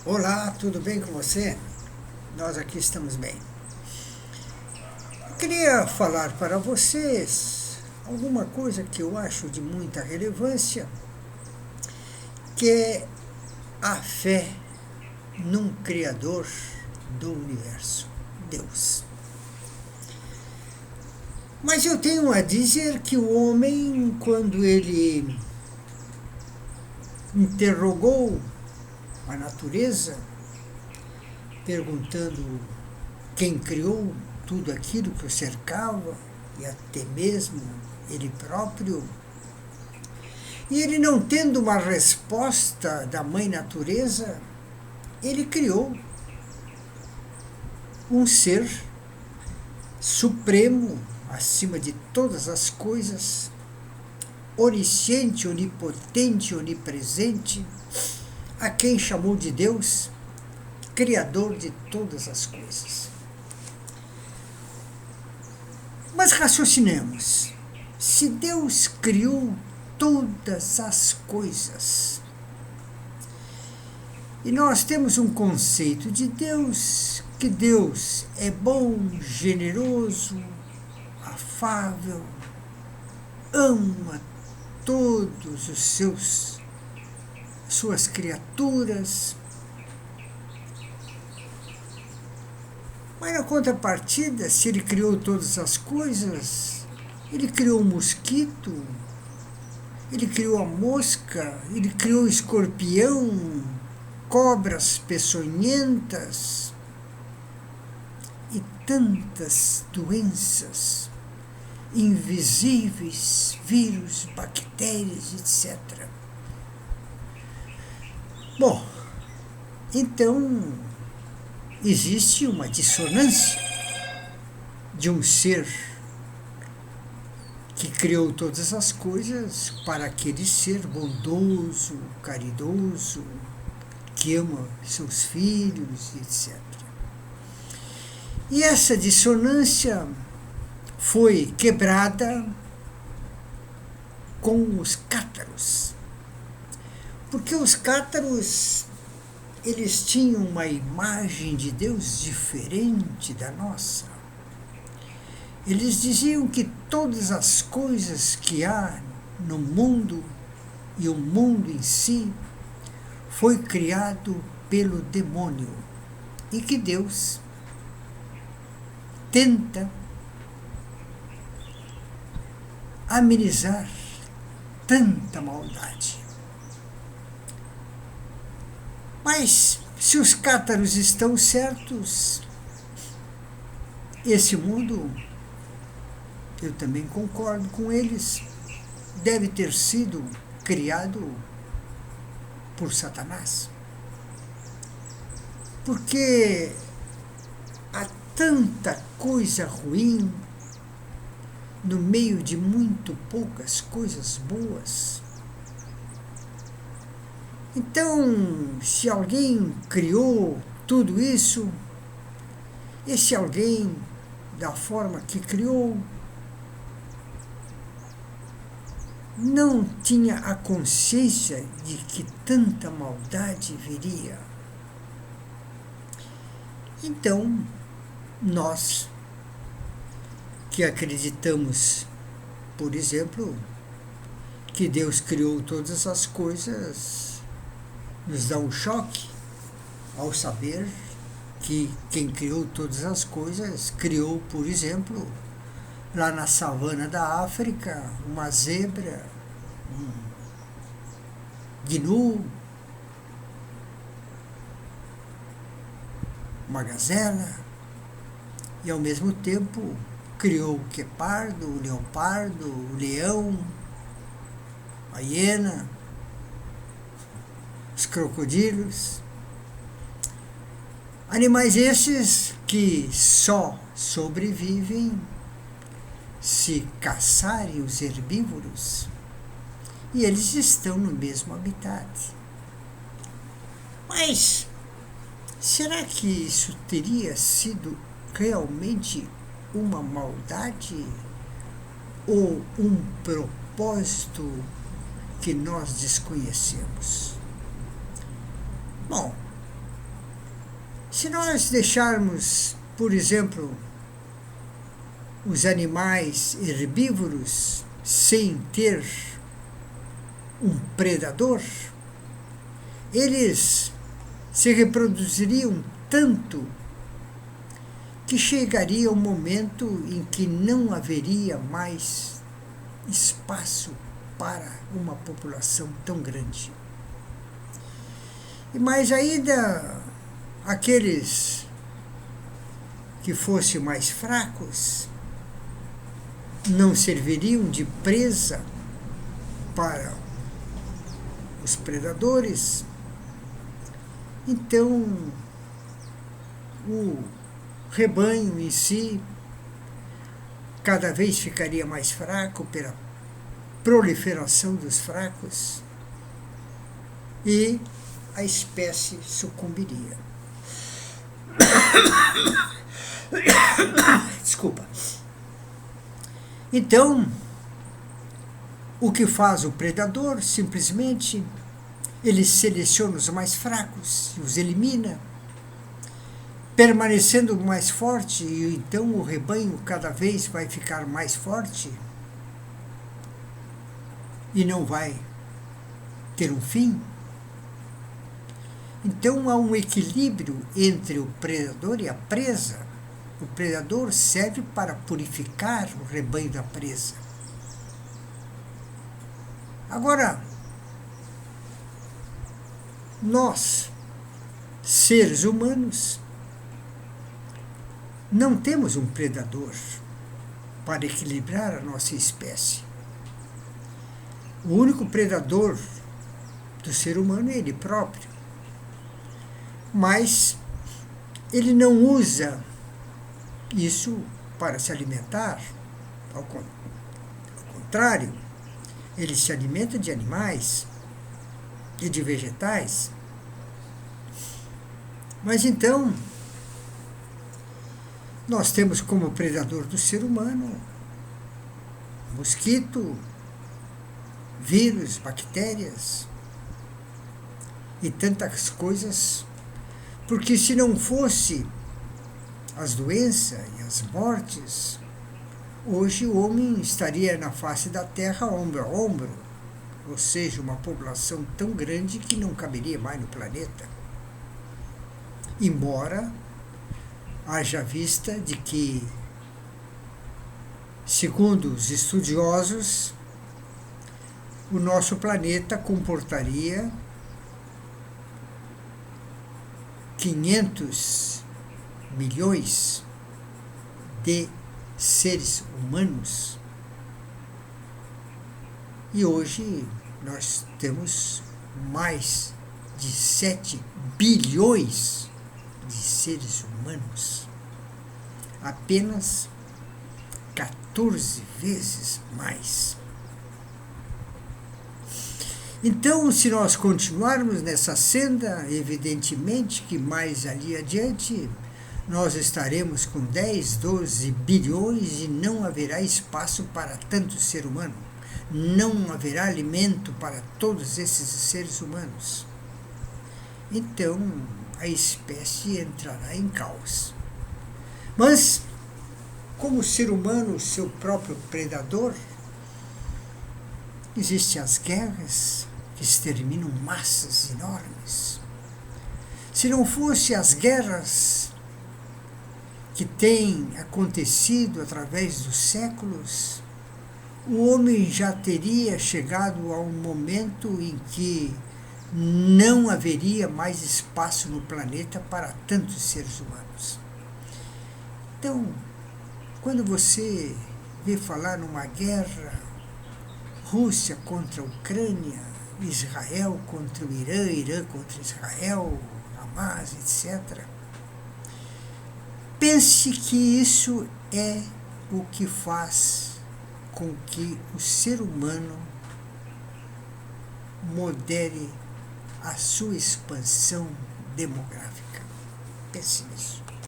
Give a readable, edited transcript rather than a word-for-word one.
Olá, tudo bem com você? Nós aqui estamos bem. Eu queria falar para vocês alguma coisa que eu acho de muita relevância, que é a fé num Criador do universo, Deus. Mas eu tenho a dizer que o homem, quando ele interrogou a natureza, perguntando quem criou tudo aquilo que o cercava, e até mesmo ele próprio, e ele não tendo uma resposta da mãe natureza, ele criou um ser supremo, acima de todas as coisas, onisciente, onipotente, onipresente, a quem chamou de Deus, Criador de todas as coisas. Mas raciocinemos. Se Deus criou todas as coisas, e nós temos um conceito de Deus, que Deus é bom, generoso, afável, ama todos os suas criaturas. Mas na contrapartida, se ele criou todas as coisas, ele criou o mosquito, ele criou a mosca, ele criou o escorpião, cobras peçonhentas e tantas doenças invisíveis, vírus, bactérias, etc. Bom, então existe uma dissonância de um ser que criou todas as coisas para aquele ser bondoso, caridoso, que ama seus filhos, etc. E essa dissonância foi quebrada com os cátaros, porque os cátaros eles tinham uma imagem de Deus diferente da nossa. Eles diziam que todas as coisas que há no mundo e o mundo em si foi criado pelo demônio e que Deus tenta amenizar tanta maldade. Mas se os cátaros estão certos, esse mundo, eu também concordo com eles, deve ter sido criado por Satanás. Porque há tanta coisa ruim no meio de muito poucas coisas boas. Então, se alguém criou tudo isso, esse alguém, da forma que criou, não tinha a consciência de que tanta maldade viria. Então, nós que acreditamos, por exemplo, que Deus criou todas as coisas, nos dá um choque ao saber que quem criou todas as coisas criou, por exemplo, lá na savana da África, uma zebra, um gnu, uma gazela, e ao mesmo tempo criou o guepardo, o leopardo, o leão, a hiena, os crocodilos. Animais esses que só sobrevivem se caçarem os herbívoros, e eles estão no mesmo habitat. Mas será que isso teria sido realmente uma maldade ou um propósito que nós desconhecemos? Bom, Se nós deixarmos, por exemplo, os animais herbívoros sem ter um predador, eles se reproduziriam tanto que chegaria um momento em que não haveria mais espaço para uma população tão grande. E mais ainda, aqueles que fossem mais fracos não serviriam de presa para os predadores. Então, o rebanho em si cada vez ficaria mais fraco pela proliferação dos fracos e a espécie sucumbiria. Desculpa. Então, o que faz o predador? Simplesmente ele seleciona os mais fracos e os elimina, permanecendo mais forte, e então o rebanho cada vez vai ficar mais forte e não vai ter um fim. Então há um equilíbrio entre o predador e a presa. O predador serve para purificar o rebanho da presa. Agora, nós, seres humanos, não temos um predador para equilibrar a nossa espécie. O único predador do ser humano é ele próprio. Mas ele não usa isso para se alimentar. Ao contrário, ele se alimenta de animais e de vegetais. Mas então, nós temos como predador do ser humano mosquito, vírus, bactérias e tantas coisas, porque se não fosse as doenças e as mortes, hoje o homem estaria na face da Terra ombro a ombro, ou seja, uma população tão grande que não caberia mais no planeta. Embora haja vista de que, segundo os estudiosos, o nosso planeta comportaria 500 milhões de seres humanos. E hoje nós temos mais de 7 bilhões de seres humanos. Apenas 14 vezes mais. Então, se nós continuarmos nessa senda, evidentemente que mais ali adiante nós estaremos com 10, 12 bilhões e não haverá espaço para tanto ser humano. Não haverá alimento para todos esses seres humanos. Então, a espécie entrará em caos. Mas, como o ser humano, o seu próprio predador, existem as guerras que exterminam massas enormes. Se não fossem as guerras que têm acontecido através dos séculos, o homem já teria chegado a um momento em que não haveria mais espaço no planeta para tantos seres humanos. Então, quando você vê falar numa guerra, Rússia contra a Ucrânia, Israel contra o Irã, Irã contra Israel, Hamas, etc. Pense que isso é o que faz com que o ser humano modere a sua expansão demográfica. Pense nisso.